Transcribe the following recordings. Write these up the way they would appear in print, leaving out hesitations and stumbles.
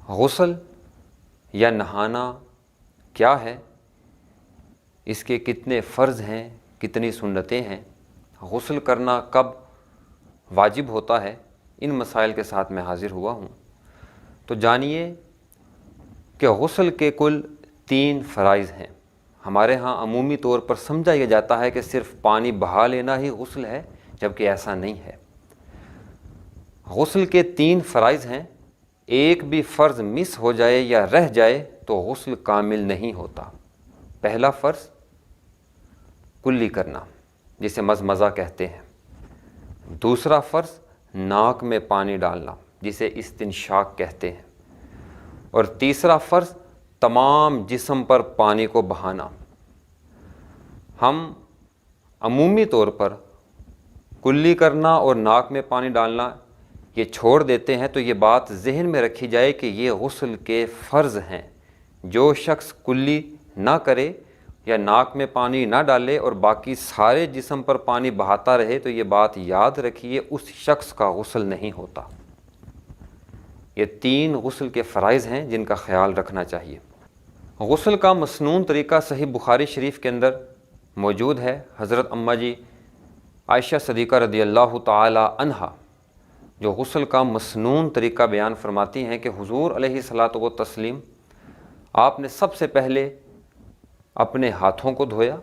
غسل یا نہانا کیا ہے، اس کے کتنے فرض ہیں، کتنی سنتیں ہیں، غسل کرنا کب واجب ہوتا ہے، ان مسائل کے ساتھ میں حاضر ہوا ہوں۔ تو جانیے کہ غسل کے کل 3 فرائض ہیں۔ ہمارے ہاں عمومی طور پر سمجھا یہ جاتا ہے کہ صرف پانی بہا لینا ہی غسل ہے، جبکہ ایسا نہیں ہے۔ غسل کے 3 فرائض ہیں، ایک بھی فرض مس ہو جائے یا رہ جائے تو غسل کامل نہیں ہوتا۔ پہلا فرض کلی کرنا، جسے مزمزہ کہتے ہیں۔ دوسرا فرض ناک میں پانی ڈالنا، جسے استنشاق کہتے ہیں۔ اور تیسرا فرض تمام جسم پر پانی کو بہانا۔ ہم عمومی طور پر کلی کرنا اور ناک میں پانی ڈالنا یہ چھوڑ دیتے ہیں، تو یہ بات ذہن میں رکھی جائے کہ یہ غسل کے فرض ہیں۔ جو شخص کلی نہ کرے یا ناک میں پانی نہ ڈالے اور باقی سارے جسم پر پانی بہاتا رہے، تو یہ بات یاد رکھیے اس شخص کا غسل نہیں ہوتا۔ یہ 3 غسل کے فرائض ہیں جن کا خیال رکھنا چاہیے۔ غسل کا مسنون طریقہ صحیح بخاری شریف کے اندر موجود ہے۔ حضرت اماں جی عائشہ صدیقہ رضی اللہ تعالی عنہا جو غسل کا مسنون طریقہ بیان فرماتی ہیں کہ حضور علیہ الصلاۃ والتسلیم آپ نے سب سے پہلے اپنے ہاتھوں کو دھویا۔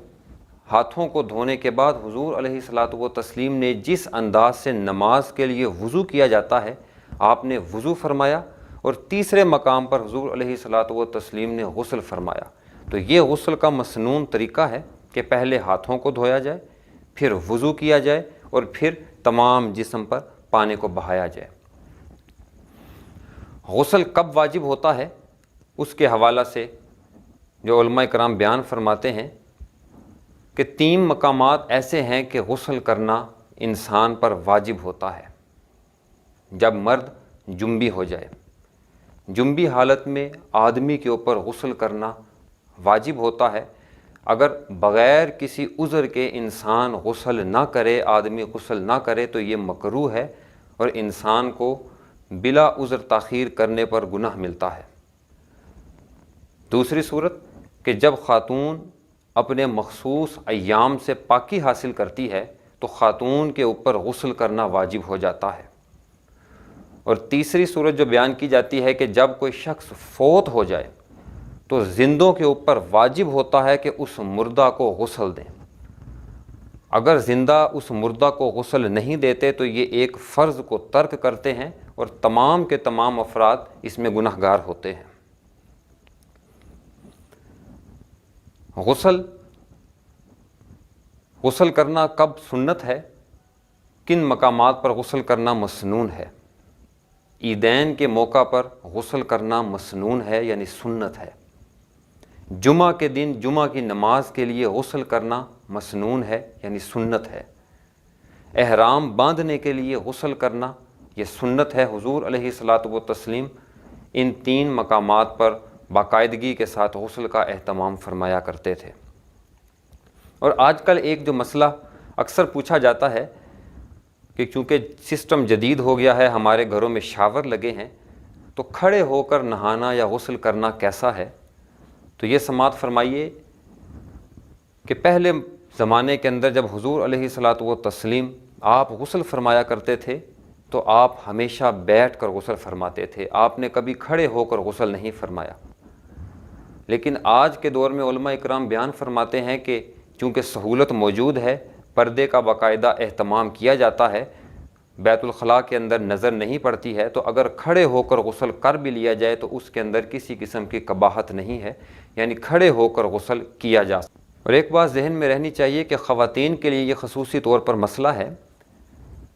ہاتھوں کو دھونے کے بعد حضور علیہ الصلاۃ والتسلیم نے جس انداز سے نماز کے لیے وضو کیا جاتا ہے آپ نے وضو فرمایا، اور تیسرے مقام پر حضور علیہ الصلاۃ والتسلیم نے غسل فرمایا۔ تو یہ غسل کا مسنون طریقہ ہے کہ پہلے ہاتھوں کو دھویا جائے، پھر وضو کیا جائے، اور پھر تمام جسم پر پانی کو بہایا جائے۔ غسل کب واجب ہوتا ہے، اس کے حوالہ سے جو علماء کرام بیان فرماتے ہیں کہ 3 مقامات ایسے ہیں کہ غسل کرنا انسان پر واجب ہوتا ہے۔ جب مرد جنبی ہو جائے، جنبی حالت میں آدمی کے اوپر غسل کرنا واجب ہوتا ہے۔ اگر بغیر کسی عذر کے انسان غسل نہ کرے، آدمی غسل نہ کرے، تو یہ مکروہ ہے اور انسان کو بلا عذر تاخیر کرنے پر گناہ ملتا ہے۔ دوسری صورت کہ جب خاتون اپنے مخصوص ایام سے پاکی حاصل کرتی ہے تو خاتون کے اوپر غسل کرنا واجب ہو جاتا ہے۔ اور تیسری صورت جو بیان کی جاتی ہے کہ جب کوئی شخص فوت ہو جائے تو زندوں کے اوپر واجب ہوتا ہے کہ اس مردہ کو غسل دیں۔ اگر زندہ اس مردہ کو غسل نہیں دیتے تو یہ ایک فرض کو ترک کرتے ہیں اور تمام کے تمام افراد اس میں گنہگار ہوتے ہیں۔ غسل کرنا کب سنت ہے، کن مقامات پر غسل کرنا مسنون ہے۔ عیدین کے موقع پر غسل کرنا مسنون ہے، یعنی سنت ہے۔ جمعہ کے دن جمعہ کی نماز کے لیے غسل کرنا مسنون ہے، یعنی سنت ہے۔ احرام باندھنے کے لیے غسل کرنا یہ سنت ہے۔ حضور علیہ الصلاۃ والتسلیم ان 3 مقامات پر باقاعدگی کے ساتھ غسل کا اہتمام فرمایا کرتے تھے۔ اور آج کل ایک جو مسئلہ اکثر پوچھا جاتا ہے کہ چونکہ سسٹم جدید ہو گیا ہے، ہمارے گھروں میں شاور لگے ہیں، تو کھڑے ہو کر نہانا یا غسل کرنا کیسا ہے؟ تو یہ سماعت فرمائیے کہ پہلے زمانے کے اندر جب حضور علیہ الصلاۃ والتسلیم آپ غسل فرمایا کرتے تھے تو آپ ہمیشہ بیٹھ کر غسل فرماتے تھے، آپ نے کبھی کھڑے ہو کر غسل نہیں فرمایا۔ لیکن آج کے دور میں علماء اکرام بیان فرماتے ہیں کہ چونکہ سہولت موجود ہے، پردے کا باقاعدہ اہتمام کیا جاتا ہے، بیت الخلاء کے اندر نظر نہیں پڑتی ہے، تو اگر کھڑے ہو کر غسل کر بھی لیا جائے تو اس کے اندر کسی قسم کی قباحت نہیں ہے، یعنی کھڑے ہو کر غسل کیا جا سکتا۔ اور ایک بات ذہن میں رہنی چاہیے کہ خواتین کے لیے یہ خصوصی طور پر مسئلہ ہے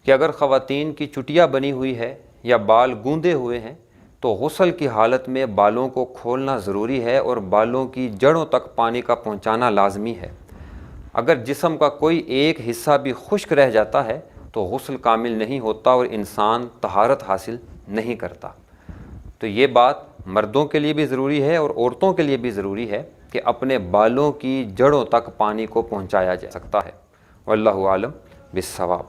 کہ اگر خواتین کی چٹیا بنی ہوئی ہے یا بال گوندے ہوئے ہیں تو غسل کی حالت میں بالوں کو کھولنا ضروری ہے اور بالوں کی جڑوں تک پانی کا پہنچانا لازمی ہے۔ اگر جسم کا کوئی ایک حصہ بھی خشک رہ جاتا ہے تو غسل کامل نہیں ہوتا اور انسان طہارت حاصل نہیں کرتا۔ تو یہ بات مردوں کے لیے بھی ضروری ہے اور عورتوں کے لیے بھی ضروری ہے کہ اپنے بالوں کی جڑوں تک پانی کو پہنچایا جا سکتا ہے۔ واللہ اعلم بالصواب۔